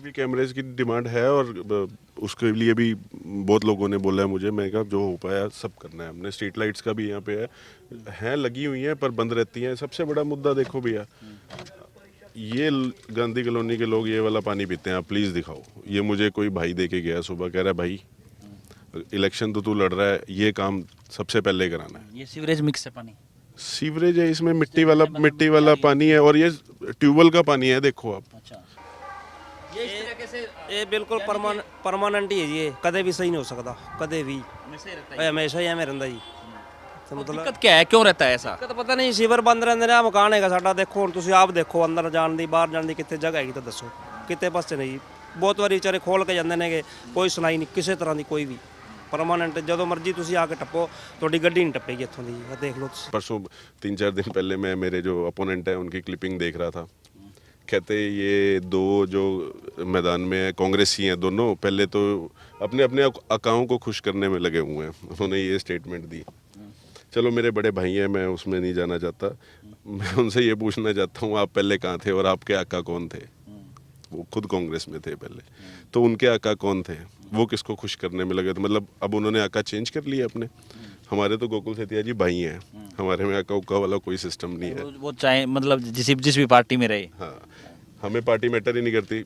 CCTV कैमरेज की demand है और उसके लिए भी बहुत लोगों ने बोला है मुझे। मैं कहा जो हो पाया सब करना है हमने। स्ट्रीट लाइट्स का भी यहाँ पे है लगी हुई हैं पर बंद रहती हैं। सबसे बड़ा मुद्दा देखो भैया, ये गांधी कॉलोनी के लोग ये वाला पानी पीते हैं, आप प्लीज़ दिखाओ। ये मुझे कोई भाई दे के गया सुबह, कह रहा है भाई इलेक्शन तो तू लड़ रहा है, ये काम सबसे पहले कराना है। ये सीवरेज मिक्स है पानी। सीवरेज है, इसमें मिट्टी वाला पानी है और ये ट्यूबवेल का पानी है, देखो आप। अच्छा, ये इस तरीके से ਇਹ ਬਿਲਕੁਲ ਪਰਮਾਨੈਂਟ ਹੀ ਹੈ ਜੀ। ਇਹ ਕਦੇ ਵੀ ਸਹੀ ਨਹੀਂ ਹੋ ਸਕਦਾ, ਕਦੇ ਵੀ। हमेशा ही रहता ਇਹ ਹਮੇਸ਼ਾ ਹੀ ਐਵੇਂ ਰਹਿੰਦਾ ਜੀ। ਤੇ है। ਮਤਲਬ दिक्कत क्या है, क्यों रहता है ऐसा? ਦਿੱਕਤ ਪਤਾ ਨਹੀਂ, ਸੀਵਰ ਬੰਦ ਰਹਿੰਦੇ ਨੇ। ਆਹ ਮਕਾਨ ਹੈਗਾ ਸਾਡਾ, ਦੇਖੋ ਹੁਣ ਤੁਸੀਂ ਆਪ ਦੇਖੋ, ਅੰਦਰ ਜਾਣ ਦੀ ਬਾਹਰ ਜਾਣ ਦੀ ਕਿੱਥੇ ਜਗ੍ਹਾ ਹੈਗੀ ਤਾਂ ਦੱਸੋ, ਕਿਤੇ ਪਾਸੇ ਨਹੀਂ। ਬਹੁਤ ਵਾਰੀ ਵਿਚਾਰੇ ਖੋਲ ਕੇ ਜਾਂਦੇ ਨੇਗੇ, ਕੋਈ ਸੁਣਾਈ ਨਹੀਂ ਕਿਸੇ ਤਰ੍ਹਾਂ ਦੀ, ਕੋਈ ਵੀ। परमानेंट ਜਦੋਂ ਮਰਜ਼ੀ ਤੁਸੀਂ ਆ ਕੇ ਟੱਪੋ, ਤੁਹਾਡੀ ਗੱਡੀ ਨਹੀਂ ਟੱਪੇਗੀ ਇੱਥੋਂ ਦੀ। ਆ ਦੇਖ ਲਓ ਤੁਸੀਂ। परसों 3-4 दिन पहले मैं मेरे जो अपोनेंट है उनकी क्लिपिंग देख रहा था। कहते ये दो जो मैदान में है कांग्रेसी हैं दोनों, पहले तो अपने अपने अकाओं को खुश करने में लगे हुए हैं। उन्होंने ये स्टेटमेंट दी। चलो मेरे बड़े भाई हैं, मैं उसमें नहीं जाना चाहता। मैं उनसे ये पूछना चाहता हूँ, आप पहले कहाँ थे और आपके आका कौन थे? वो खुद कांग्रेस में थे पहले, तो उनके आका कौन थे? वो किसको खुश करने में लगे थे? मतलब अब उन्होंने आका चेंज कर लिया अपने। हमारे तो गोकुल सेतिया जी भाई हैं, हमारे में आका उका वाला कोई सिस्टम नहीं है। वो चाहे मतलब जिस भी पार्टी में रहे। हाँ, हमें पार्टी मैटर ही नहीं करती।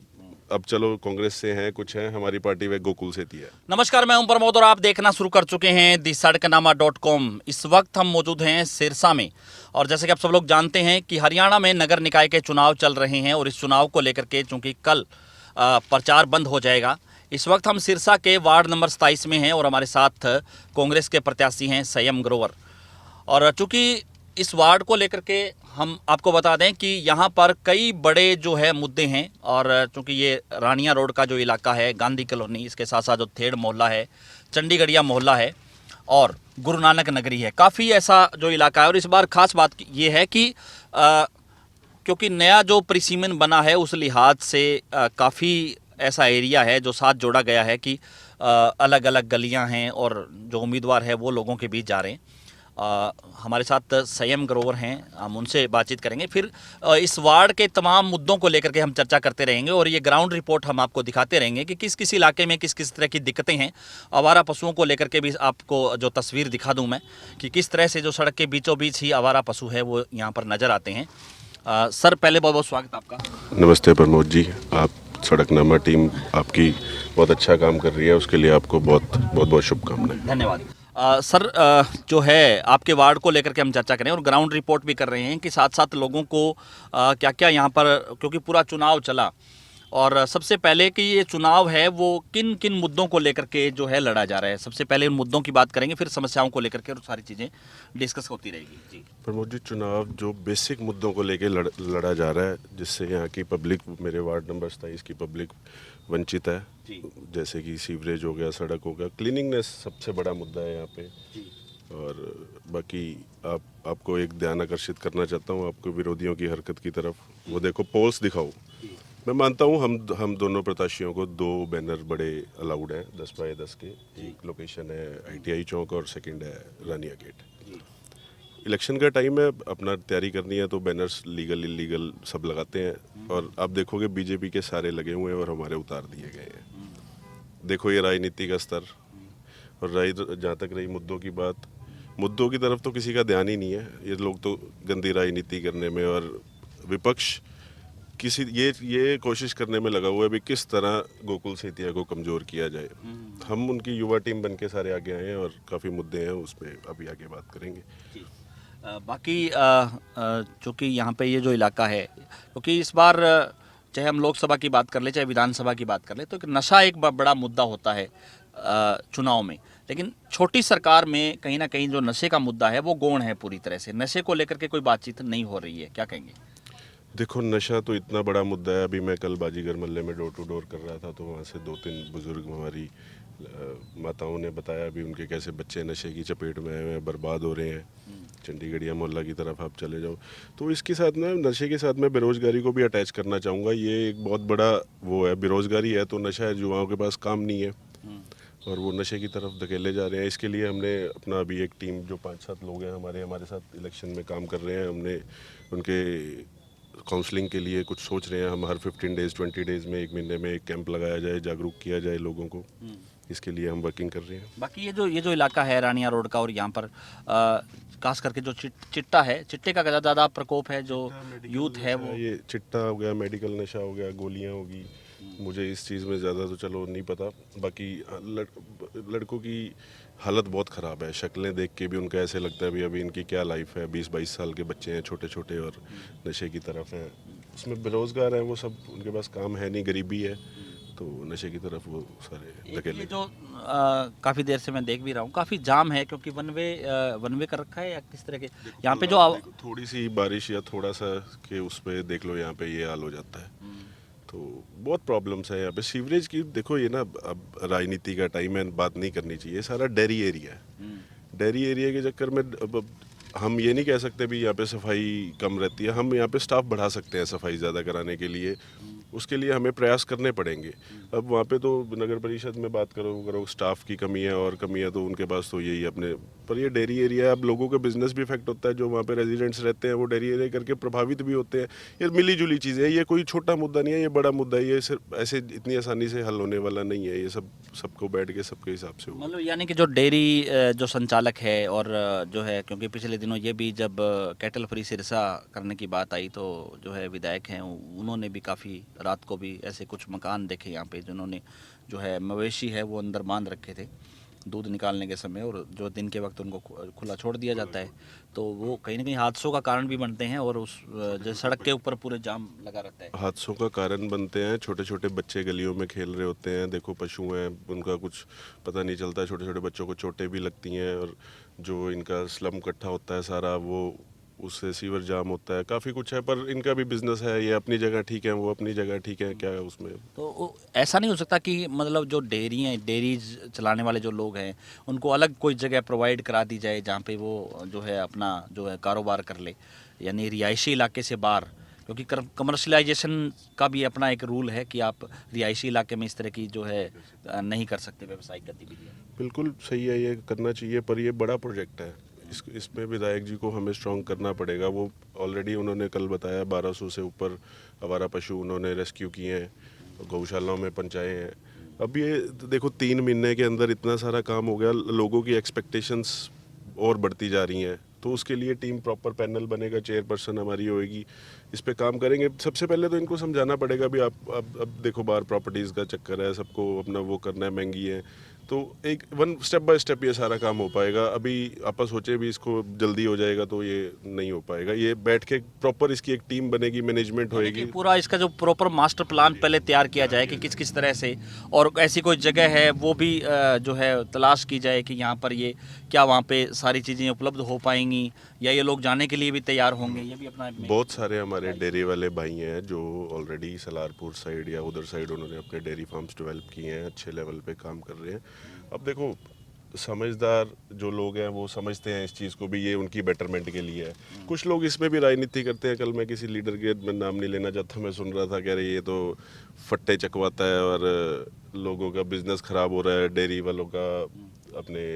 अब चलो कांग्रेस से हैं कुछ हैं, हमारी पार्टी वे गोकुल सेतिया है। नमस्कार, मैं हूं प्रमोद और आप देखना शुरू कर चुके हैं दी-सड़कनामा.com। इस वक्त हम मौजूद हैं सिरसा में और जैसे कि आप सब लोग जानते हैं कि हरियाणा में नगर निकाय के चुनाव चल रहे हैं और इस चुनाव को लेकर के चूंकि कल प्रचार बंद हो जाएगा, इस वक्त हम सिरसा के वार्ड नंबर 27 में हैं और हमारे साथ कांग्रेस के प्रत्याशी हैं संयम ग्रोवर। और चूंकि इस वार्ड को लेकर के हम आपको बता दें कि यहाँ पर कई बड़े जो है मुद्दे हैं और चूंकि ये रानिया रोड का जो इलाका है, गांधी कॉलोनी, इसके साथ साथ जो थेड़ मोहल्ला है, चंडीगढ़िया मोहल्ला है और गुरु नानक नगरी है, काफ़ी ऐसा जो इलाका है। और इस बार ख़ास बात ये है कि क्योंकि नया जो परिसीमन बना है उस लिहाज से काफ़ी ऐसा एरिया है जो साथ जोड़ा गया है कि अलग अलग गलियां हैं और जो उम्मीदवार है वो लोगों के बीच जा रहे हैं। हमारे साथ संयम ग्रोवर हैं, हम उनसे बातचीत करेंगे। फिर इस वार्ड के तमाम मुद्दों को लेकर के हम चर्चा करते रहेंगे और ये ग्राउंड रिपोर्ट हम आपको दिखाते रहेंगे कि किस किस इलाके में किस किस तरह की दिक्कतें हैं। आवारा पशुओं को लेकर के भी आपको जो तस्वीर दिखा दूं मैं कि किस तरह से जो सड़क के बीचों बीच ही आवारा पशु है वो यहाँ पर नज़र आते हैं। सर, पहले बहुत बहुत स्वागत आपका। नमस्ते प्रमोद जी, आप सड़कनामा टीम आपकी बहुत अच्छा काम कर रही है, उसके लिए आपको बहुत बहुत बहुत शुभकामनाएं। धन्यवाद। सर, जो है आपके वार्ड को लेकर के हम चर्चा करें और ग्राउंड रिपोर्ट भी कर रहे हैं कि साथ साथ लोगों को क्या क्या यहाँ पर, क्योंकि पूरा चुनाव चला और सबसे पहले कि ये चुनाव है वो किन किन मुद्दों को लेकर के जो है लड़ा जा रहा है, सबसे पहले उन मुद्दों की बात करेंगे, फिर समस्याओं को लेकर के और सारी चीज़ें डिस्कस होती रहेगी। जी प्रमोद जी, चुनाव जो बेसिक मुद्दों को लेके लड़ा जा रहा है, जिससे यहाँ की पब्लिक, मेरे वार्ड नंबर 27 की पब्लिक वंचित है। जैसे कि सीवरेज हो गया, सड़क हो गया, क्लीनिंगनेस सबसे बड़ा मुद्दा है यहाँ पे। और बाकी आपको एक ध्यान आकर्षित करना चाहता हूँ आपको विरोधियों की हरकत की तरफ। वो देखो, पोल्स दिखाओ। मैं मानता हूँ हम दोनों प्रत्याशियों को 2 बैनर बड़े अलाउड हैं 10 बाय 10 के। एक लोकेशन है ITI चौक और सेकंड है रानिया गेट। इलेक्शन का टाइम है, अपना तैयारी करनी है तो बैनर्स लीगल इलीगल सब लगाते हैं। और आप देखोगे बीजेपी के सारे लगे हुए हैं और हमारे उतार दिए गए हैं। देखो ये राजनीति का स्तर। और जहाँ तक रही मुद्दों की बात, मुद्दों की तरफ तो किसी का ध्यान ही नहीं है। ये लोग तो गंदी राजनीति करने में और विपक्ष किसी ये कोशिश करने में लगा हुआ है भी किस तरह गोकुल सेतिया को कमज़ोर किया जाए। हम उनकी युवा टीम बन के सारे आगे आए हैं और काफ़ी मुद्दे हैं, उस पर अभी आगे बात करेंगे। बाकी चूँकि यहाँ पे ये जो इलाका है, क्योंकि इस बार चाहे हम लोकसभा की बात कर ले चाहे विधानसभा की बात कर ले, तो नशा एक बड़ा मुद्दा होता है चुनाव में। लेकिन छोटी सरकार में कहीं ना कहीं जो नशे का मुद्दा है वो गौण है पूरी तरह से। नशे को लेकर के कोई बातचीत नहीं हो रही है, क्या कहेंगे? देखो, नशा तो इतना बड़ा मुद्दा है। अभी मैं कल बाजीगर मोहल्ले में डोर टू डोर कर रहा था तो वहाँ से 2-3 बुजुर्ग हमारी माताओं ने बताया भी उनके कैसे बच्चे नशे की चपेट में आए हुए हैं, बर्बाद हो रहे हैं। चंडीगढ़िया मोहल्ला की तरफ आप चले जाओ तो इसके साथ ना, नशे के साथ मैं बेरोज़गारी को भी अटैच करना चाहूँगा। ये एक बहुत बड़ा वो है, बेरोज़गारी है तो नशा है, युवाओं के पास काम नहीं है और वो नशे की तरफ धकेले जा रहे हैं। इसके लिए हमने अपना अभी एक टीम जो 5-7 लोग हैं हमारे साथ इलेक्शन में काम कर रहे हैं, हमने उनके काउंसलिंग के लिए कुछ सोच रहे हैं हम। हर 15 डेज़ 20 डेज़ में, एक महीने में एक कैंप लगाया जाए, जागरूक किया जाए लोगों को। इसके लिए हम वर्किंग कर रहे हैं। बाकी ये जो इलाका है रानिया रोड का, और यहाँ पर खास करके जो चिट्टा है, चिट्टे का ज़्यादा प्रकोप है, जो यूथ है वो। ये चिट्टा हो गया, मेडिकल नशा हो गया, गोलियां होगी। मुझे इस चीज़ में ज़्यादा तो चलो नहीं पता। बाकी लड़कों की हालत बहुत ख़राब है। शक्लें देख के भी उनका ऐसे लगता है भी अभी इनकी क्या लाइफ है। 20-22 साल के बच्चे हैं, छोटे छोटे, और नशे की तरफ हैं। उसमें बेरोज़गार हैं वो सब, उनके पास काम है नहीं, गरीबी है, तो नशे की तरफ वो सारे धकेले। ये जो काफ़ी देर से मैं देख भी रहा हूँ, काफ़ी जाम है, क्योंकि वन वे कर रखा है या किस तरह के यहाँ पे जो थोड़ी सी बारिश या थोड़ा सा के उस पे देख लो, यहाँ पे ये हाल हो जाता है। तो बहुत प्रॉब्लम्स है यहाँ पे। सीवरेज की देखो, ये ना अब राजनीति का टाइम है, बात नहीं करनी चाहिए। सारा डेयरी एरिया है। डेयरी एरिया के चक्कर में अब हम ये नहीं कह सकते भी यहाँ पे सफाई कम रहती है। हम यहाँ पे स्टाफ बढ़ा सकते हैं सफाई ज़्यादा कराने के लिए। उसके लिए हमें प्रयास करने पड़ेंगे। अब वहाँ पे तो नगर परिषद में बात करो स्टाफ की कमी है, और कमी है तो उनके पास तो यही अपने, पर ये डेयरी एरिया है। अब लोगों का बिजनेस भी इफेक्ट होता है। जो वहाँ पे रेजिडेंट्स रहते हैं वो डेयरी एरिया करके प्रभावित भी होते हैं। ये मिली जुली चीज़ें हैं। ये कोई छोटा मुद्दा नहीं है, ये बड़ा मुद्दा है। ये सिर्फ ऐसे इतनी आसानी से हल होने वाला नहीं है। ये सबको बैठ के सबके हिसाब से होगा। मतलब यानी कि जो डेयरी जो संचालक है, और जो है, क्योंकि पिछले दिनों ये भी जब कैटल फ्री सिरसा करने की बात आई, तो जो है विधायक हैं उन्होंने भी काफ़ी रात को भी ऐसे कुछ मकान देखे यहाँ पे, जिन्होंने जो है मवेशी है वो अंदर बांध रखे थे दूध निकालने के समय, और जो दिन के वक्त उनको खुला छोड़ दिया जाता है, तो वो कहीं ना कहीं हादसों का कारण भी बनते हैं, और उस जो सड़क के ऊपर पूरे जाम लगा रहता है। हादसों का कारण बनते हैं। छोटे छोटे बच्चे गलियों में खेल रहे होते हैं। देखो पशु हैं, उनका कुछ पता नहीं चलता। छोटे छोटे बच्चों को चोटें भी लगती हैं, और जो इनका स्लम इकट्ठा होता है सारा, वो उससे सीवर जाम होता है। काफ़ी कुछ है, पर इनका भी बिजनेस है। ये अपनी जगह ठीक है, वो अपनी जगह ठीक है। क्या है उसमें? तो ऐसा नहीं हो सकता कि मतलब जो डेयरी चलाने वाले जो लोग हैं, उनको अलग कोई जगह प्रोवाइड करा दी जाए जहाँ पे वो जो है अपना जो है कारोबार कर ले, यानी रिहायशी इलाके से बाहर? क्योंकि कमर्शलाइजेशन का भी अपना एक रूल है कि आप रिहायशी इलाके में इस तरह की जो है नहीं कर सकते व्यावसायिक गतिविधियाँ। बिल्कुल सही है, ये करना चाहिए, पर ये बड़ा प्रोजेक्ट है। इसमें विधायक जी को हमें स्ट्रॉन्ग करना पड़ेगा। वो ऑलरेडी उन्होंने कल बताया 1200 से ऊपर आवारा पशु उन्होंने रेस्क्यू किए हैं, गौशालाओं में पहुंचाए हैं। अब ये देखो 3 महीने के अंदर इतना सारा काम हो गया। लोगों की एक्सपेक्टेशंस और बढ़ती जा रही हैं, तो उसके लिए टीम प्रॉपर पैनल बनेगा, चेयरपर्सन हमारी होएगी, इस पे काम करेंगे। सबसे पहले तो इनको समझाना पड़ेगा भी आप अब देखो बाहर प्रॉपर्टीज़ का चक्कर है, सबको अपना वो करना है, महंगी है। तो एक स्टेप बाय स्टेप ये सारा काम हो पाएगा। अभी आपस सोचे भी इसको जल्दी हो जाएगा तो ये नहीं हो पाएगा। ये बैठ के प्रॉपर इसकी एक टीम बनेगी, मैनेजमेंट होएगी। पूरा इसका जो प्रॉपर मास्टर प्लान पहले तैयार किया जाए कि किस किस तरह से, और ऐसी कोई जगह है वो भी जो है तलाश की जाए कि यहाँ पर ये क्या वहाँ पे सारी चीज़ें उपलब्ध हो पाएंगी, या ये लोग जाने के लिए भी तैयार होंगे। ये भी अपना बहुत सारे हमारे डेयरी वाले भाई हैं जो ऑलरेडी सलारपुर साइड या उधर साइड उन्होंने अपने डेयरी फार्म्स डेवलप किए हैं, अच्छे लेवल पे काम कर रहे हैं। अब देखो समझदार जो लोग हैं वो समझते हैं इस चीज़ को भी, ये उनकी बेटरमेंट के लिए है। कुछ लोग इसमें भी राजनीति करते हैं। कल मैं किसी लीडर के, मैं नाम नहीं लेना चाहता, मैं सुन रहा था कह रहे ये तो फट्टे चकवाता है और लोगों का बिजनेस ख़राब हो रहा है, डेयरी वालों का, अपने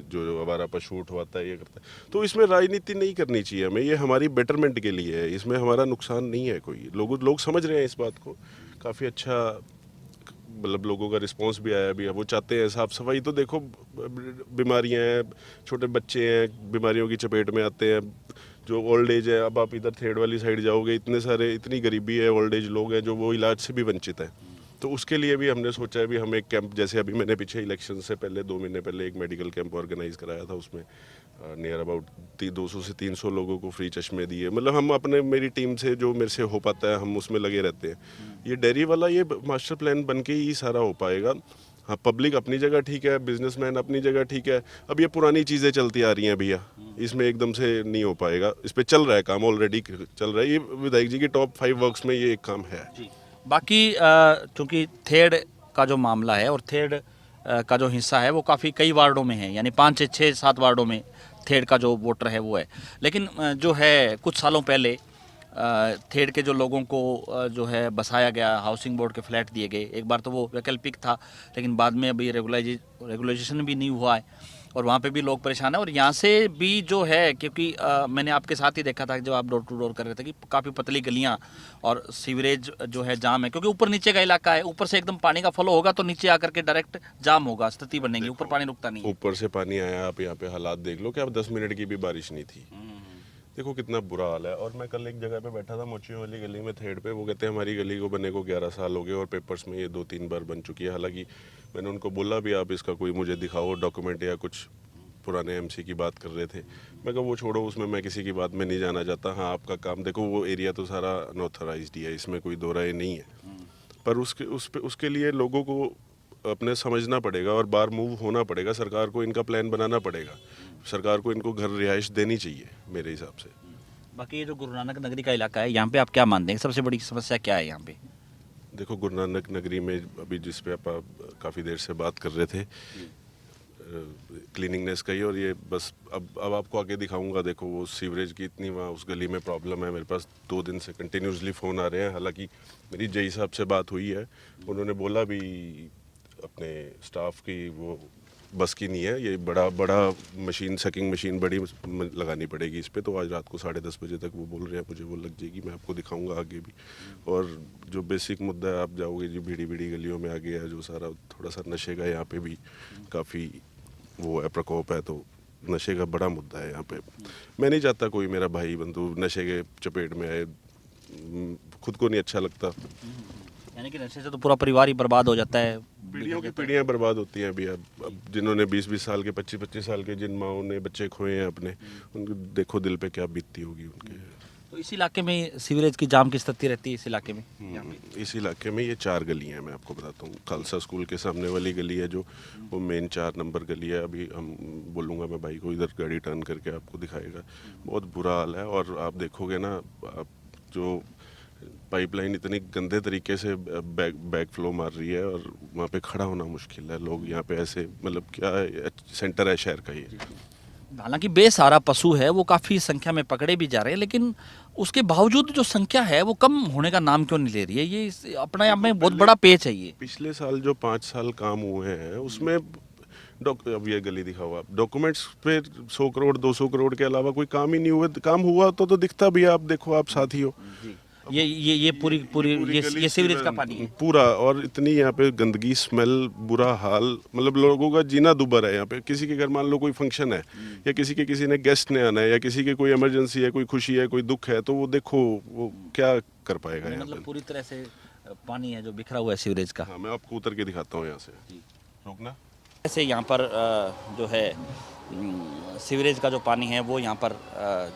जो आवारा पशु उठवाता है, ये करता है। तो इसमें राजनीति नहीं करनी चाहिए हमें, ये हमारी बेटरमेंट के लिए है, इसमें हमारा नुकसान नहीं है कोई। लोग समझ रहे हैं इस बात को। काफ़ी अच्छा मतलब लोगों का रिस्पांस भी आया भी। वो चाहते हैं साफ़ सफाई। तो देखो बीमारियां हैं, छोटे बच्चे हैं बीमारियों की चपेट में आते हैं, जो ओल्ड एज है। अब आप इधर थेड़ वाली साइड जाओगे, इतनी गरीबी है, ओल्ड एज लोग हैं जो वो इलाज से भी वंचित हैं। तो उसके लिए भी हमने सोचा है भी हम एक कैंप, जैसे अभी मैंने पीछे इलेक्शन से पहले 2 महीने पहले एक मेडिकल कैंप ऑर्गेनाइज कराया था। उसमें नियर अबाउट 200 से 300 लोगों को फ्री चश्मे दिए। मतलब हम अपने, मेरी टीम से जो मेरे से हो पाता है हम उसमें लगे रहते हैं। ये डेयरी वाला ये मास्टर प्लान बन के ही सारा हो पाएगा। हाँ, पब्लिक अपनी जगह ठीक है, बिजनेसमैन अपनी जगह ठीक है। अब ये पुरानी चीज़ें चलती आ रही हैं भैया, इसमें एकदम से नहीं हो पाएगा। इस पर चल रहा है काम, ऑलरेडी चल रहा है। ये विधायक जी की टॉप 5 वर्क्स में ये एक काम है। बाकी चूँकि थेड़ का जो मामला है, और थेड़ का जो हिस्सा है वो काफ़ी कई वार्डों में है, यानी 5, 6, 7 वार्डों में थेड़ का जो वोटर है वो है। लेकिन जो है कुछ सालों पहले थेड़ के जो लोगों को जो है बसाया गया, हाउसिंग बोर्ड के फ्लैट दिए गए। एक बार तो वो वैकल्पिक था, लेकिन बाद में अभी रेगुलाइजेशन भी नहीं हुआ है, और वहाँ पे भी लोग परेशान हैं और यहाँ से भी जो है क्योंकि मैंने आपके साथ ही देखा था जब आप डोर टू डोर कर रहे थे कि काफ़ी पतली गलियाँ और सीवरेज जो है जाम है क्योंकि ऊपर नीचे का इलाका है, ऊपर से एकदम पानी का फ्लो होगा तो नीचे आकर के डायरेक्ट जाम होगा, स्थिति बनेगी, ऊपर पानी रुकता नहीं है। ऊपर से पानी आया, आप यहाँ पे हालात देख लो कि अब 10 मिनट की भी बारिश नहीं थी। देखो कितना बुरा हाल है। और मैं कल एक जगह पे बैठा था मोचियों वाली गली में थेड़ पे, वो कहते हैं हमारी गली को बने को 11 साल हो गए और पेपर्स में ये 2-3 बार बन चुकी है। हालांकि मैंने उनको बोला भी आप इसका कोई मुझे दिखाओ डॉक्यूमेंट या कुछ, पुराने एमसी की बात कर रहे थे। मैं कहा वो छोड़ो, उसमें मैं किसी की बात में नहीं जाना चाहता। हाँ आपका काम देखो, वो एरिया तो सारा अनऑथराइज्ड ही है, इसमें कोई दो राय नहीं है, पर उसके लिए लोगों को अपने समझना पड़ेगा और बार मूव होना पड़ेगा। सरकार को इनका प्लान बनाना पड़ेगा, सरकार को इनको घर रिहाइश देनी चाहिए मेरे हिसाब से। बाकी ये जो गुरु नानक नगरी का इलाका है यहाँ पे आप क्या मानते हैं सबसे बड़ी समस्या क्या है यहाँ पे? देखो गुरु नानक नगरी में अभी जिस पे आप काफ़ी देर से बात कर रहे थे क्लीनिंगनेस का ही, और ये बस अब आपको आगे दिखाऊंगा। देखो वो सीवरेज की इतनी वहाँ उस गली में प्रॉब्लम है। मेरे पास 2 दिन से कंटिन्यूसली फ़ोन आ रहे हैं। हालांकि मेरी जई साहब से बात हुई है, उन्होंने बोला भी अपने स्टाफ की वो बस की नहीं है, ये बड़ा मशीन, सकिंग मशीन बड़ी लगानी पड़ेगी इस पे। तो आज रात को 10:30 बजे तक वो बोल रहे हैं मुझे वो लग जाएगी। मैं आपको दिखाऊंगा आगे भी। और जो बेसिक मुद्दा है, आप जाओगे जो भीड़ी गलियों में आ गया जो सारा थोड़ा सा नशे का, यहाँ पे भी काफ़ी वो है, प्रकोप है। तो नशे का बड़ा मुद्दा है यहाँ पे। मैं नहीं चाहता कोई मेरा भाई बंधु नशे के चपेट में आए, खुद को नहीं अच्छा लगता। यानी कि नशे से तो पूरा परिवार ही बर्बाद हो जाता है, पीढ़ियों की पीढ़ियाँ बर्बाद होती हैं। अभी अब जिन्होंने 20-20 साल के 25-25 साल के जिन माओं ने बच्चे खोए हैं अपने, उनको देखो दिल पे क्या बीतती होगी उनके। तो इस इलाके में सीवरेज की जाम की स्थिति रहती है इस इलाके में? इस इलाके में ये 4 गली हैं, मैं आपको बताता हूँ। खालसा स्कूल के सामने वाली गली है जो, वो मेन 4 नंबर गली है। अभी हम बोलूँगा मैं भाई को, इधर गाड़ी टर्न करके आपको दिखाएगा। बहुत बुरा हाल है। और आप देखोगे ना, आप जो पाइपलाइन इतनी गंदे तरीके से बैक फ्लो मार रही है और वहाँ पे खड़ा होना मुश्किल है। लोग यहाँ पे ऐसे, मतलब क्या है, सेंटर है शहर का ये। हालांकि बेसहारा पशु है, वो काफ़ी संख्या में पकड़े भी जा रहे हैं, लेकिन उसके बावजूद जो संख्या है वो कम होने का नाम क्यों नहीं ले रही है? ये अपने आप में बहुत बड़ा पेच है ये। पिछले साल जो 5 साल काम हुए हैं उसमें अब ये गली दिखाओ आप, डॉक्यूमेंट्स पे 100 करोड़ 200 करोड़ के अलावा कोई काम ही नहीं हुआ। काम हुआ तो दिखता भी है, आप देखो, आप साथी हो। ये पूरी ये सीवरेज का पानी है पूरा। और इतनी यहाँ पे गंदगी, स्मेल, बुरा हाल, मतलब लोगों का जीना दुभर है यहाँ पे। किसी के घर मान लो कोई फंक्शन है या किसी ने गेस्ट ने आना है या किसी के कोई इमरजेंसी है, कोई खुशी है, कोई दुख है, तो वो देखो वो क्या कर पाएगा यहाँ मतलब पे। पूरी तरह से पानी है जो बिखरा हुआ है सीवरेज का। हाँ मैं आपको उतर के दिखाता हूँ यहाँ से, रुकना। ऐसे यहाँ पर जो है सीवरेज का जो पानी है वो यहाँ पर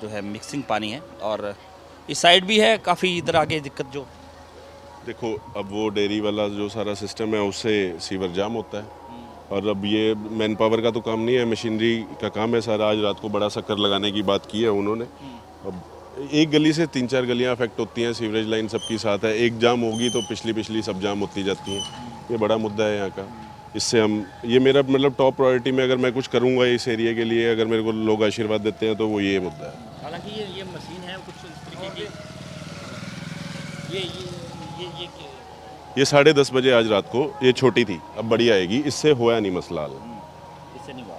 जो है मिक्सिंग पानी है और इस साइड भी है काफ़ी, इधर आगे दिक्कत जो देखो अब वो डेयरी वाला जो सारा सिस्टम है उससे सीवर जाम होता है। और अब ये मैन पावर का तो काम नहीं है, मशीनरी का काम है सारा। आज रात को बड़ा शक्कर लगाने की बात की है उन्होंने। अब एक गली से 3-4 गलियां अफेक्ट होती हैं, सीवरेज लाइन सबकी साथ है। एक जाम होगी तो पिछली सब जाम होती जाती हैं। ये बड़ा मुद्दा है यहाँ का। इससे हम, ये मेरा मतलब टॉप प्रायोरिटी में अगर मैं कुछ करूँगा इस एरिया के लिए, अगर मेरे को लोग आशीर्वाद देते हैं तो वो ये मुद्दा है। हालांकि ये मशीन है कुछ इस तरीके की, ये 10:30 बजे आज रात को, ये छोटी थी, अब बड़ी आएगी। इससे होया नहीं मसला हाल। इससे नहीं हुआ।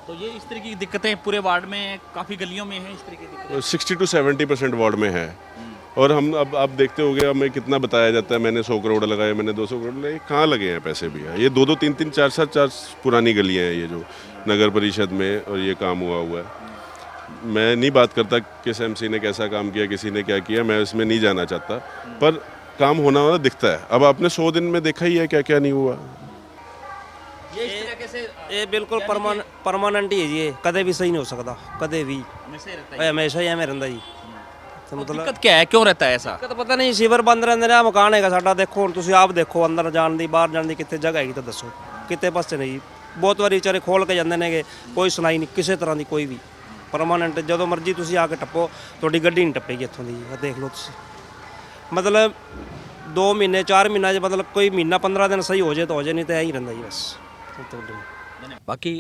तो ये इस तरह की दिक्कतें पूरे वार्ड में काफ़ी गलियों में है इस तरह की दिक्कतें। 60 to 70% वार्ड में है। और हम अब आप देखते होंगे, हमें कितना बताया जाता है मैंने 100 करोड़ लगाए, मैंने 200 करोड़ लगाए, कहाँ लगे हैं पैसे भी? ये 2-2 3-3 4 पुरानी गलियाँ हैं ये जो नगर परिषद में, और ये काम हुआ है। मैं नहीं बात करता किस एमसी ने कैसा काम किया, किसी ने क्या किया, मैं इसमें नहीं जाना चाहता, पर काम होना वाला दिखता है। अब आपने 100 दिन में देखा ही है क्या क्या नहीं हुआ। ये इस तरीके से ये बिल्कुल परमानेंट ही है जी, ये कदे भी सही नहीं हो सकता, कदे भी हमेशा ही रहता है। हमेशा ही एवें रहिंदा जी। तो तो मतलब दिक्कत क्या है, क्यों रहता है ऐसा? दिक्कत पता नहीं, सीवर बंद रहंदे ने। मकान हैगा साਡਾ, देखो ਹੁਣ ਤੁਸੀਂ ਆਪ ਦੇਖੋ, ਅੰਦਰ ਜਾਣ ਦੀ ਬਾਹਰ ਜਾਣ ਦੀ ਕਿੱਥੇ ਜਗ੍ਹਾ ਹੈਗੀ ਤਾਂ ਦੱਸੋ, ਕਿਤੇ ਪਾਸੇ ਨਹੀਂ। ਬਹੁਤ ਵਾਰੀ ਵਿਚਾਰੇ ਖੋਲ ਕੇ ਜਾਂਦੇ ਨੇਗੇ, ਕੋਈ ਸੁਣਾਈ ਨਹੀਂ ਕਿਸੇ ਤਰ੍ਹਾਂ ਦੀ, ਕੋਈ ਵੀ ਪਰਮਾਨੈਂਟ। ਜਦੋਂ ਮਰਜ਼ੀ ਤੁਸੀਂ ਆ ਕੇ ਟੱਪੋ, ਤੁਹਾਡੀ ਗੱਡੀ ਨਹੀਂ ਟੱਪੇਗੀ ਇੱਥੋਂ ਦੀ। ਇਹ ਦੇਖ ਲਓ ਤੁਸੀਂ, ਮਤਲਬ 2 ਮਹੀਨੇ 4 ਮਹੀਨਾ 'ਚ, मतलब कोई महीना 15 दिन सही हो जाए तो हो जाए, नहीं तो यही रहता जी बस। बाकी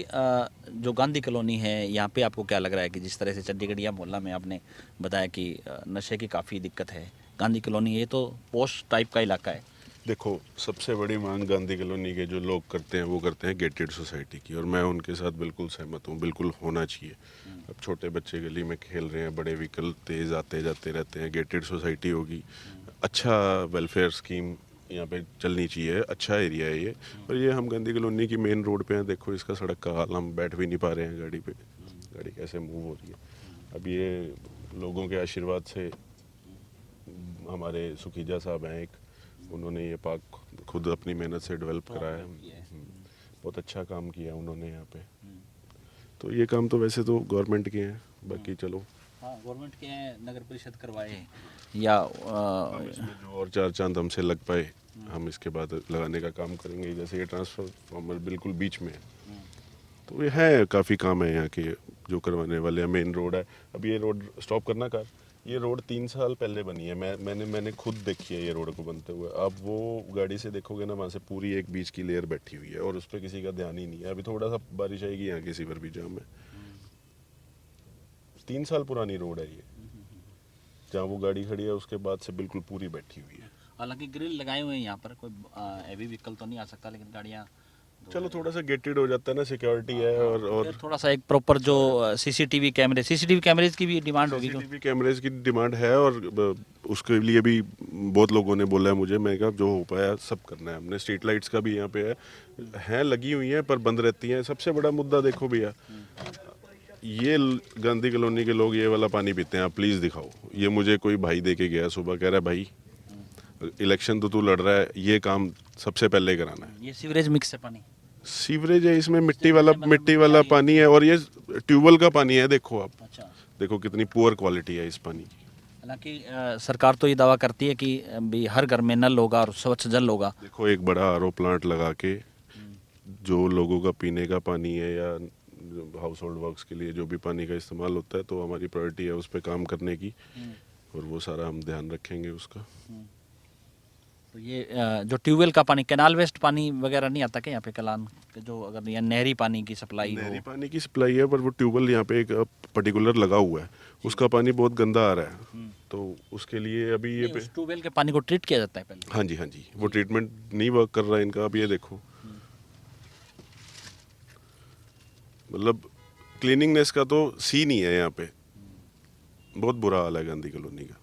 जो गांधी कॉलोनी है यहाँ पे आपको क्या लग रहा है कि जिस तरह से चंडीगढ़िया मोहल्ला में आपने बताया कि नशे की काफ़ी दिक्कत है, गांधी कॉलोनी ये तो पोस्ट टाइप का इलाका है, देखो, सबसे बड़ी मांग गांधी कॉलोनी के जो लोग करते हैं वो करते हैं गेटेड सोसाइटी की, और मैं उनके साथ बिल्कुल सहमत हूँ, बिल्कुल होना चाहिए। अब छोटे बच्चे गली में खेल रहे हैं, बड़े व्हीकल तेज आते जाते रहते हैं, गेटेड सोसाइटी होगी, अच्छा वेलफेयर स्कीम यहाँ पे चलनी चाहिए, अच्छा एरिया है ये। और ये हम गांधी कॉलोनी की मेन रोड पे हैं, देखो इसका सड़क का हाल, हम बैठ भी नहीं पा रहे हैं गाड़ी पे, गाड़ी कैसे मूव हो रही है। अब ये लोगों के आशीर्वाद से हमारे सुखीजा साहब हैं एक, उन्होंने ये पार्क खुद अपनी मेहनत से डेवलप कराया है। बहुत अच्छा काम किया उन्होंने यहाँ पे। तो ये काम तो वैसे तो गवर्नमेंट के हैं, बाकी चलो हाँ गवर्नमेंट के हैं, नगर परिषद करवाए या हम इसमें जो और चार चांद हमसे लग पाए हम इसके बाद लगाने का काम करेंगे। जैसे ये ट्रांसफार्मर बिल्कुल बीच में है, तो ये है काफ़ी काम है यहाँ के जो करवाने वाले हैं। मेन रोड है, अब ये रोड स्टॉप करना कार, ये रोड 3 साल पहले बनी है, मैंने खुद देखी है ये रोड को बनते हुए। अब वो गाड़ी से देखोगे ना, वहाँ से पूरी एक बीच की लेयर बैठी हुई है और उस पर किसी का ध्यान ही नहीं है। अभी थोड़ा सा बारिश आएगी, यहाँ किसी पर भी जाम है। 3 साल पुरानी रोड है ये, जहाँ वो गाड़ी खड़ी है उसके बाद से बिल्कुल पूरी बैठी हुई है। हालांकि ग्रिल लगाए हुए हैं यहाँ पर, कोई हैवी व्हीकल तो नहीं आ सकता, लेकिन गाड़ियाँ चलो थोड़ा सा गेटेड हो जाता है ना, सिक्योरिटी है। और थोड़ा सा एक प्रॉपर जो सीसीटीवी कैमरेज की भी डिमांड होगी। सीसीटीवी कैमरेज की डिमांड है, और उसके लिए भी बहुत लोगों ने बोला है मुझे, मैं कहा जो हो पाया सब करना है हमने। स्ट्रीट लाइट्स का भी यहाँ पे है लगी हुई हैं पर बंद रहती हैं। सबसे बड़ा मुद्दा देखो भैया, ये गांधी कॉलोनी के लोग ये वाला पानी पीते हैं, आप प्लीज़ दिखाओ। ये मुझे कोई भाई दे के गया सुबह, कह रहा है भाई इलेक्शन तो तू लड़ रहा है, ये काम सबसे पहले कराना है। ये सीवरेज मिक्स है पानी, सीवरेज है, इसमें मिट्टी वाला पानी है, और ये ट्यूबवेल का पानी है। देखो आप, अच्छा। देखो कितनी पुअर क्वालिटी है इस पानी की। हालांकि सरकार तो ये दावा करती है कि भी हर घर में नल होगा और स्वच्छ जल होगा। देखो एक बड़ा आरओ प्लांट लगा के जो लोगों का पीने का पानी है या हाउस होल्ड वर्क्स के लिए जो भी पानी का इस्तेमाल होता है, तो हमारी प्रायोरिटी है उस पर काम करने की, और वो सारा हम ध्यान रखेंगे उसका। तो ये जो ट्यूबवेल का पानी, कैनाल वेस्ट पानी वगैरह नहीं आता क्या यहाँ पे कलान के, जो अगर यहाँ नहरी पानी की सप्लाई हो? नहरी पानी की सप्लाई है, पर वो ट्यूबवेल यहाँ पे एक पर्टिकुलर लगा हुआ है, उसका पानी बहुत गंदा आ रहा है, तो उसके लिए अभी ये उस ट्यूबवेल के पानी को ट्रीट किया जाता है पहले? हाँ जी, हाँ जी, वो ट्रीटमेंट नहीं वर्क कर रहा है इनका। अब ये देखो, मतलब क्लीनिंगनेस का तो सीन ही है यहाँ पे, बहुत बुरा हाल है गांधी कॉलोनी का।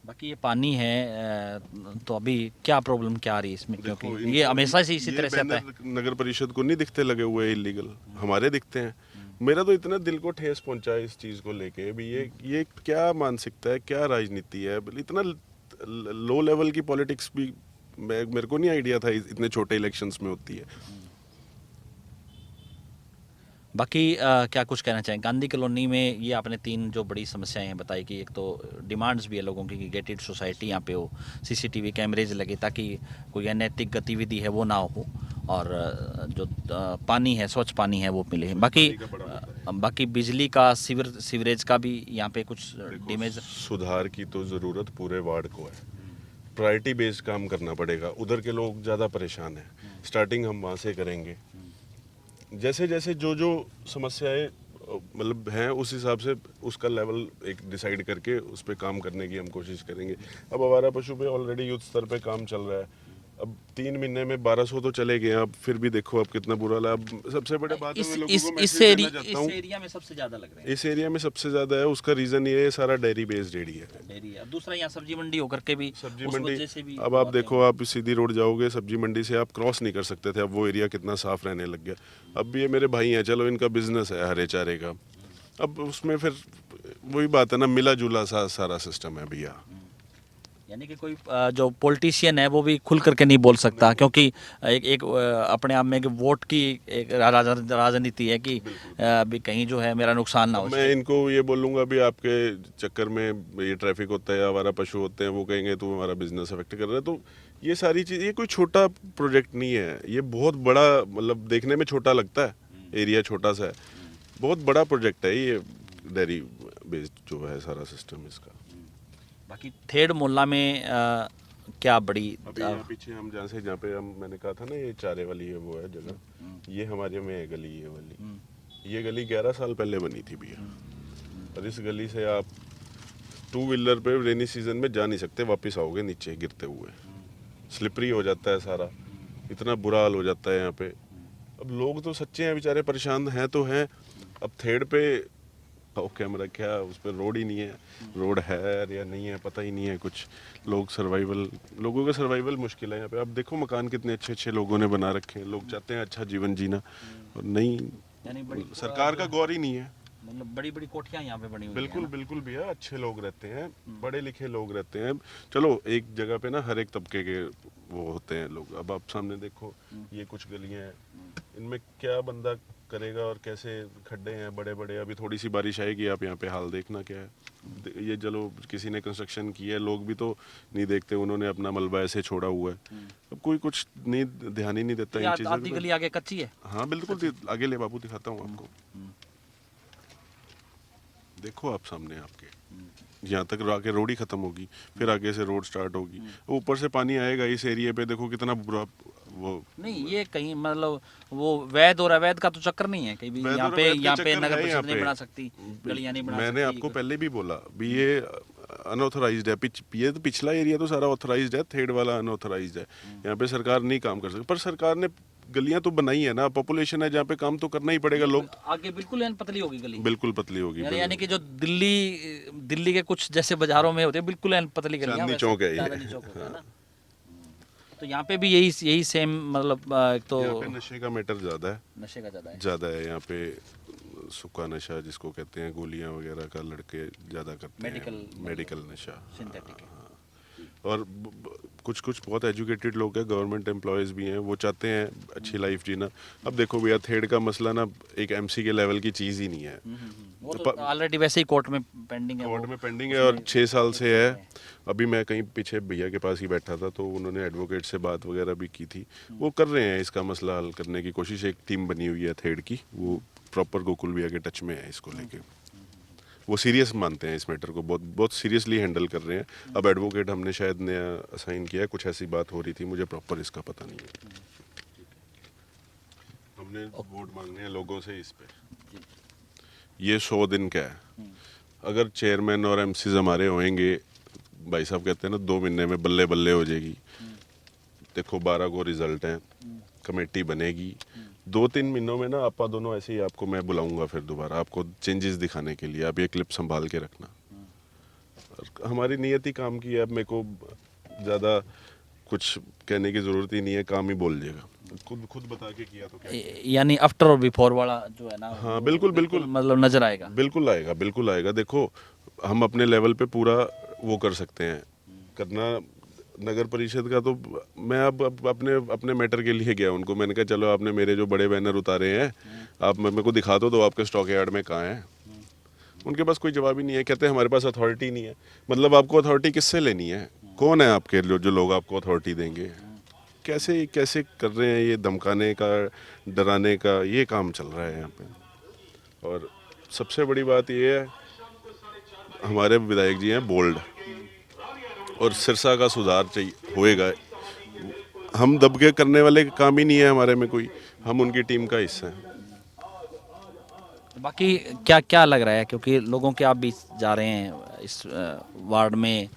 बाकी ये पानी है तो अभी क्या प्रॉब्लम क्या आ रही है इसमें, क्योंकि ये हमेशा से इसी तरह से आता है। नगर परिषद को नहीं दिखते लगे हुए इलीगल, हमारे दिखते हैं। मेरा तो इतना दिल को ठेस पहुंचा है इस चीज़ को लेके भी, ये क्या मानसिकता है, क्या राजनीति है, इतना लो लेवल की पॉलिटिक्स भी मेरे को नहीं आइडिया था इतने छोटे इलेक्शंस में होती है। बाकी क्या कुछ कहना चाहें गांधी कॉलोनी में? ये आपने 3 जो बड़ी समस्याएं हैं बताई कि एक तो डिमांड्स भी है लोगों की कि गेटेड सोसाइटी यहाँ पे हो, सीसीटीवी कैमरेज लगे ताकि कोई अनैतिक गतिविधि है वो ना हो, और जो पानी है, स्वच्छ पानी है वो मिले। बाकी बिजली का, सीवरेज का भी यहाँ पे कुछ डैमेज। सुधार की तो ज़रूरत पूरे वार्ड को है, प्रायोरिटी बेस्ड काम करना पड़ेगा। उधर के लोग ज़्यादा परेशान हैं, स्टार्टिंग हम वहाँ से करेंगे। जैसे जैसे जो समस्याएं मतलब हैं उस हिसाब से उसका लेवल एक डिसाइड करके उस पर काम करने की हम कोशिश करेंगे। अब आवारा पशु पे ऑलरेडी युद्ध स्तर पे काम चल रहा है, अब 3 महीने में 1200 तो चले गए, अब फिर भी देखो अब कितना बुरा हाल है। अब सबसे बड़े बात है, मैं लोगों को मैसेज देना चाहता हूं, इस एरिया में सबसे ज़्यादा लग रहे हैं। इस एरिया में सबसे ज़्यादा है, उसका रीज़न ये है सारा डेयरी बेस्ड एरिया है। डेयरी है, दूसरा यहाँ सब्जी मंडी होकर के भी, सब्जी उस मंडी, वजह से भी अब आप देखो, आप सीधी रोड जाओगे सब्जी मंडी से आप क्रॉस नहीं कर सकते थे, अब वो एरिया कितना साफ रहने लग गया। अब ये मेरे भाई हैं, चलो इनका बिजनेस है हरे चारे का, अब उसमें फिर वही बात है ना, मिला जुला सा सारा सिस्टम है भैया। यानी कि कोई जो पॉलिटिशियन है वो भी खुल करके नहीं बोल सकता, क्योंकि एक अपने आप में एक वोट की एक राजनीति है कि भी कहीं जो है मेरा नुकसान ना हो। मैं इनको ये बोलूँगा भी आपके चक्कर में ये ट्रैफिक होता है, हमारा पशु होते हैं, वो कहेंगे तू हमारा बिजनेस अफेक्ट कर रहा है। तो ये सारी चीज़, ये कोई छोटा प्रोजेक्ट नहीं है, ये बहुत बड़ा, मतलब देखने में छोटा लगता है, एरिया छोटा सा है, बहुत बड़ा प्रोजेक्ट है ये डेयरी बेस्ड जो है सारा सिस्टम इसका। बाकी थेड़ मोहल्ला में क्या बड़ी अभी यहाँ पीछे हम जहाँ पे हम, मैंने कहा था ना ये चारे वाली है वो है जगह, ये हमारे में है गली, ये वाली, ये गली 11 साल पहले बनी थी भैया, और इस गली से आप 2 व्हीलर पे रेनी सीजन में जा नहीं सकते, वापस आओगे नीचे गिरते हुए। स्लिपरी हो जाता है सारा, इतना बुरा हाल हो जाता है यहाँ पे। अब लोग तो सच्चे हैं बेचारे, परेशान हैं तो हैं। अब थेड़ पे कैमरा क्या, उस पर रोड ही नहीं है, रोड है या नहीं है पता ही नहीं है कुछ। लोगों का सर्वाइवल मुश्किल है यहाँ पे। अब देखो मकान कितने अच्छे अच्छे लोगों ने बना रखे हैं, लोग चाहते हैं अच्छा जीवन जीना, और नहीं, यानी बड़ी सरकार का गौर ही नहीं है। मतलब बड़ी बड़ी कोठियां यहाँ पे बनी हुई बिल्कुल हैं बिल्कुल भैया, अच्छे लोग रहते हैं, पढ़े लिखे लोग रहते हैं। चलो एक जगह पे ना हर एक तबके के वो होते हैं लोग। अब आप सामने देखो, ये कुछ गलियां हैं, इनमें क्या बंदा करेगा और कैसे खड्डे हैं बड़े बड़े। अभी थोड़ी सी बारिश आएगी, आप यहाँ पे हाल देखना क्या है। ये चलो किसी ने कंस्ट्रक्शन की है, लोग भी तो नहीं देखते, उन्होंने अपना मलबा ऐसे छोड़ा हुआ है। अब कोई कुछ नहीं, ध्यान ही नहीं देता इन चीज़ों आधी पे। गली आगे कच्ची है। हाँ बिल्कुल, आगे ले बाबू, दिखाता हूँ आपको। देखो आप सामने आपके, यहाँ तक आके रोड ही खत्म होगी, फिर आगे से रोड स्टार्ट होगी, ऊपर से पानी आएगा इस एरिया पे। देखो कितना बुरा वो। नहीं ये कहीं मतलब वो वैध और अवैध का तो चक्कर नहीं है कहीं भी। वैध यहाँ और पे अवैध का चक्कर नगर है परिषद यहाँ नहीं पे। बना सकती, गलियां नहीं बना मैंने सकती। आपको पहले भी बोला भी, ये अनऑथराइज्ड है। ये तो पिछला एरिया तो सारा ऑथराइज्ड है, थर्ड वाला अनऑथराइज्ड है। यहाँ पे सरकार नहीं काम कर सकती, पर सरकार ने गलियां तो बनाई है ना, पॉपुलेशन है जहाँ पे, काम तो करना ही पड़ेगा। लोग आगे बिल्कुल यानी पतली होगी गली, बिल्कुल पतली होगी। यानी कि जो दिल्ली के कुछ जैसे बाजारों में होते हैं बिल्कुल यानी पतली गलियां, चांदनी वैसे चौक है ये। चांदनी चौक होता है ना। तो यहाँ पे भी यही सेम मतलब एक तो यहाँ पे नशे का मैटर ज़्यादा है, नशे का ज़्यादा है यहाँ पे। सूखा नशा जिसको कहते हैं, गोलियां वगैरह का लड़के ज़्यादा करते हैं, मेडिकल नशा। सिंथेटिक। और कुछ कुछ बहुत एजुकेटेड लोग हैं, गवर्नमेंट एम्प्लॉयज़ भी हैं, वो चाहते हैं अच्छी लाइफ जीना। अब देखो भैया, थेड़ का मसला ना एक एमसी के लेवल की चीज़ ही नहीं है। वो तो ऑलरेडी वैसे ही कोर्ट में पेंडिंग है, कोर्ट में पेंडिंग है और 6 साल से है। अभी मैं कहीं पीछे भैया के पास ही बैठा था, तो उन्होंने एडवोकेट से बात वगैरह भी की थी। वो कर रहे हैं इसका मसला हल करने की कोशिश, एक टीम बनी हुई है थेड़ की, वो प्रॉपर गोकुल भैया के टच में है इसको लेके। वो सीरियस मानते हैं इस मैटर को, बहुत बहुत सीरियसली हैंडल कर रहे हैं। अब एडवोकेट हमने शायद नया असाइन किया है, कुछ ऐसी बात हो रही थी, मुझे प्रॉपर इसका पता नहीं है। हमने वोट मांगने हैं लोगों से इस पे। ये 100 दिन का है। अगर चेयरमैन और एमसीज हमारे होंगे, भाई साहब कहते हैं ना 2 महीने में बल्ले बल्ले हो जाएगी। देखो 12 को रिजल्ट हैं, कमेटी बनेगी, 2-3 महीनों में ना आपा दोनों ऐसे ही आपको मैं बुलाऊंगा फिर दोबारा, आपको चेंजेस दिखाने के लिए। आप ये क्लिप संभाल के रखना। और हमारी नियत ही काम की है, अब मेरे को ज़्यादा कुछ कहने की ज़रूरत ही नहीं है, काम ही बोल देगा। खुद बता के किया तो क्या। यानी आफ्टर और बिफोर वाला जो है ना, हाँ बिल्कुल बिल्कुल, मतलब नजर आएगा। बिल्कुल आएगा, बिल्कुल आएगा। देखो हम अपने लेवल पे पूरा वो कर सकते हैं करना। नगर परिषद का तो मैं अब अपने मैटर के लिए गया उनको, मैंने कहा चलो आपने मेरे जो बड़े बैनर उतारे हैं, आप मेरे को दिखा दो आपके स्टॉक यार्ड में कहाँ हैं। उनके पास कोई जवाब ही नहीं है, कहते हैं हमारे पास अथॉरिटी नहीं है। मतलब आपको अथॉरिटी किससे लेनी है? कौन है आपके जो लोग आपको अथॉरिटी देंगे? कैसे कैसे कर रहे हैं ये, धमकाने का, डराने का ये काम चल रहा है यहाँ पे। और सबसे बड़ी बात ये है, हमारे विधायक जी हैं बोल्ड, और सिरसा का सुधार चाहिए होएगा। हम दबके करने वाले काम ही नहीं है हमारे में कोई, हम उनकी टीम का हिस्सा हैं। बाकी क्या क्या लग रहा है, क्योंकि लोगों के आप बीच जा रहे हैं इस वार्ड में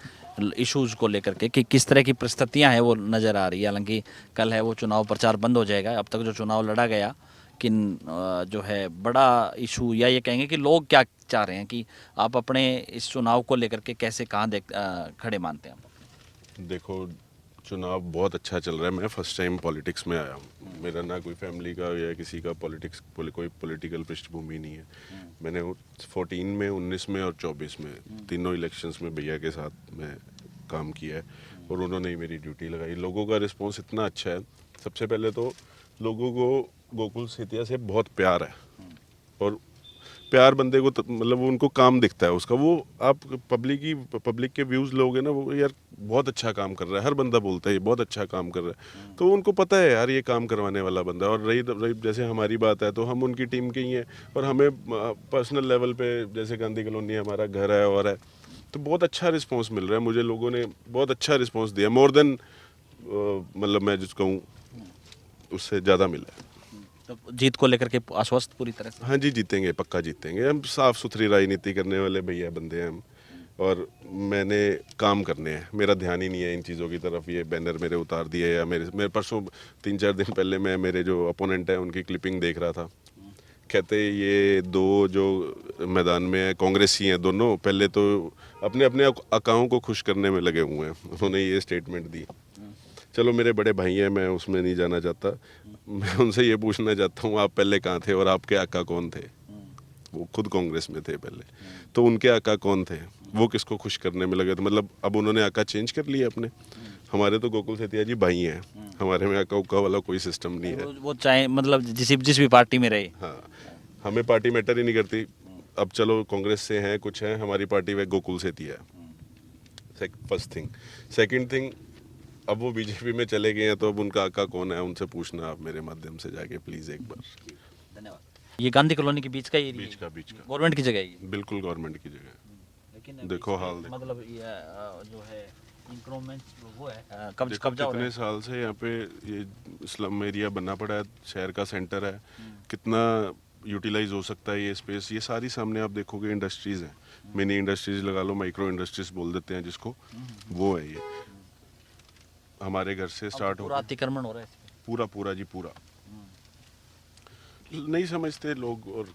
इश्यूज को लेकर के, कि किस तरह की परिस्थितियां हैं वो नज़र आ रही है। हालांकि कल है वो चुनाव प्रचार बंद हो जाएगा, अब तक जो चुनाव लड़ा गया, कि जो है बड़ा इशू, या ये कहेंगे कि लोग क्या चाह रहे हैं कि आप अपने इस चुनाव को लेकर के कैसे कहाँ खड़े मानते हैं? देखो चुनाव बहुत अच्छा चल रहा है। मैं फर्स्ट टाइम पॉलिटिक्स में आया हूँ, मेरा ना कोई फैमिली का या किसी का कोई पॉलिटिकल पृष्ठभूमि नहीं है। मैंने 14 में, 19 में और 24 में तीनों इलेक्शंस में भैया के साथ मैं काम किया है, और उन्होंने ही मेरी ड्यूटी लगाई। लोगों का रिस्पॉन्स इतना अच्छा है। सबसे पहले तो लोगों को गोकुल सेतिया से बहुत प्यार है, और प्यार बंदे को मतलब उनको काम दिखता है उसका। वो आप पब्लिक के व्यूज़ लोगे ना, वो यार बहुत अच्छा काम कर रहा है, हर बंदा बोलता है ये बहुत अच्छा काम कर रहा है। तो उनको पता है यार ये काम करवाने वाला बंदा है। और रही जैसे हमारी बात है, तो हम उनकी टीम के ही हैं, और हमें पर्सनल लेवल पे जैसे गांधी कॉलोनी हमारा घर है और है, तो बहुत अच्छा रिस्पॉन्स मिल रहा है मुझे। लोगों ने बहुत अच्छा रिस्पॉन्स दिया, मोर देन मतलब मैं जिसको कहूँ उससे ज़्यादा मिला है। तो जीत को लेकर के आश्वस्त पूरी तरह से? हाँ जी, जीतेंगे, पक्का जीतेंगे। हम साफ़ सुथरी राजनीति करने वाले भैया बंदे हैं हम, और मैंने काम करने हैं, मेरा ध्यान ही नहीं है इन चीज़ों की तरफ। ये बैनर मेरे उतार दिए, या मेरे परसों 3-4 दिन पहले मैं मेरे जो अपोनेंट है उनकी क्लिपिंग देख रहा था, कहते ये दो जो मैदान में है कांग्रेसी हैं दोनों, पहले तो अपने अपने अकाओं को खुश करने में लगे हुए हैं। उन्होंने ये स्टेटमेंट दी। चलो मेरे बड़े भाई हैं, मैं उसमें नहीं जाना चाहता। मैं उनसे ये पूछना चाहता हूँ, आप पहले कहाँ थे और आपके आका कौन थे? वो खुद कांग्रेस में थे पहले, तो उनके आका कौन थे? वो किसको खुश करने में लगे थे? मतलब अब उन्होंने आका चेंज कर लिए अपने। हमारे तो गोकुल सेतिया जी भाई हैं, हमारे में आका उका वाला कोई सिस्टम नहीं है। वो चाहे मतलब जिस भी पार्टी में रहे। हाँ, हमें पार्टी मैटर ही नहीं करती। अब चलो कांग्रेस से हैं, कुछ हैं, हमारी पार्टी में गोकुल सेतिया है, फर्स्ट थिंग। सेकंड थिंग, अब वो बीजेपी में चले गए हैं, तो अब उनका आका कौन है उनसे पूछना आप मेरे माध्यम से जाके प्लीज एक बार। धन्यवाद। ये गांधी कॉलोनी के बीच का एरिया बीच का गवर्नमेंट की जगह है ये। बिल्कुल गवर्नमेंट की जगह है। लेकिन देखो हाल देखो। मतलब ये जो है इंक्रोमेंट वो है कब्जा देखो हो रहा कितने है। साल से यहाँ पे ये स्लम एरिया बनना पड़ा है, शहर का सेंटर है, कितना यूटिलाइज हो सकता है ये स्पेस। ये सारी सामने आप देखोगे इंडस्ट्रीज हैं, मिनी इंडस्ट्रीज लगा लो, माइक्रो इंडस्ट्रीज बोल देते हैं जिसको, वो है ये। हमारे घर से स्टार्ट हो पूरा अतिक्रमण हो रहा है इसमें। पूरा पूरा जी पूरा। नहीं समझते लोग, और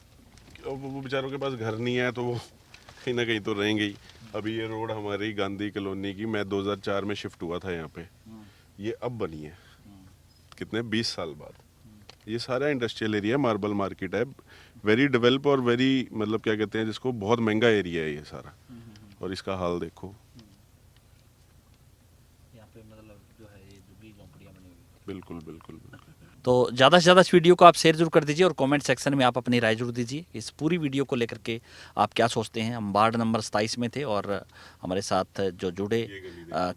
वो बेचारों के पास घर नहीं है तो वो कहीं ना कहीं तो रहेंगे ही। अभी ये रोड हमारी गांधी कॉलोनी की, मैं 2004 में शिफ्ट हुआ था यहाँ पे, ये अब बनी है कितने 20 साल बाद। ये सारा इंडस्ट्रियल एरिया, मार्बल मार्केट है, वेरी डेवलप और वेरी मतलब क्या कहते हैं जिसको, बहुत महंगा एरिया है ये सारा। और इसका हाल देखो। यहाँ पे मतलब जो है ये झुग्गी झोंपड़ियाँ बनी हुई। बिल्कुल बिल्कुल बिल्कुल। तो ज़्यादा से ज़्यादा इस वीडियो को आप शेयर जरूर कर दीजिए और कमेंट सेक्शन में आप अपनी राय जरूर दीजिए। इस पूरी वीडियो को लेकर के आप क्या सोचते हैं। हम वार्ड नंबर 27 में थे और हमारे साथ जो जुड़े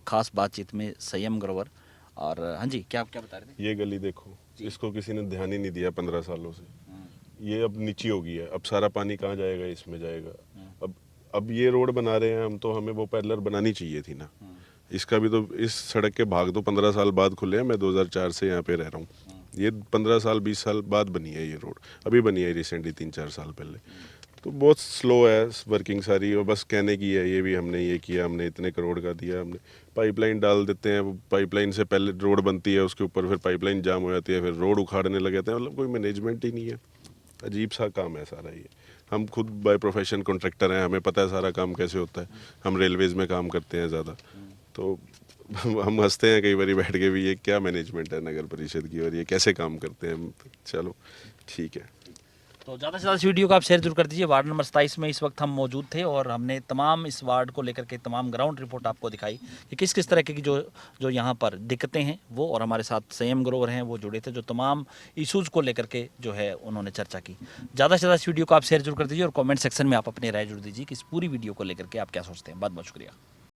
खास बातचीत में संयम ग्रोवर। और हाँ जी, क्या क्या बता रहे थे? ये गली देखो, इसको किसी ने ध्यान ही नहीं दिया 15 सालों से। ये अब नीची हो गई है, अब सारा पानी कहाँ जाएगा? इसमें जाएगा। अब ये रोड बना रहे हैं हम, तो हमें वो पैरेलल बनानी चाहिए थी ना। इसका भी तो, इस सड़क के भाग तो 15 साल बाद खुले हैं। मैं 2004 से यहाँ पे रह रहा हूँ। ये 15 साल 20 साल बाद बनी है ये रोड, अभी बनी है रिसेंटली 3-4 साल पहले। तो बहुत स्लो है वर्किंग सारी, और बस कहने की है। ये भी हमने ये किया, हमने इतने करोड़ का दिया, हमने पाइपलाइन डाल देते हैं, वो पाइपलाइन से पहले रोड बनती है, उसके ऊपर फिर पाइपलाइन जाम हो जाती है, फिर रोड उखाड़ने लग जाते हैं। मतलब कोई मैनेजमेंट ही नहीं है। अजीब सा काम है सारा ये। हम खुद बाय प्रोफेशन कॉन्ट्रैक्टर हैं, हमें पता है सारा काम कैसे होता है। हम रेलवेज़ में काम करते हैं ज़्यादा, तो हम हंसते हैं कई बार बैठ के भी, ये क्या मैनेजमेंट है नगर परिषद की और ये कैसे काम करते हैं। चलो ठीक है। तो ज़्यादा से ज़्यादा इस वीडियो को आप शेयर जरूर कर दीजिए। वार्ड नंबर 27 में इस वक्त हम मौजूद थे और हमने तमाम इस वार्ड को लेकर के तमाम ग्राउंड रिपोर्ट आपको दिखाई कि किस किस तरह की जो यहाँ पर दिक्कतें हैं वो, और हमारे साथ संयम ग्रोवर हैं वो जुड़े थे, जो तमाम इशूज़ को लेकर के जो है उन्होंने चर्चा की। ज़्यादा से ज़्यादा इस वीडियो को आप शेयर जरूर कर दीजिए और कॉमेंट सेक्शन में आप अपनी राय जरूर दीजिए कि इस पूरी वीडियो को लेकर के आप क्या सोचते हैं। बहुत बहुत शुक्रिया।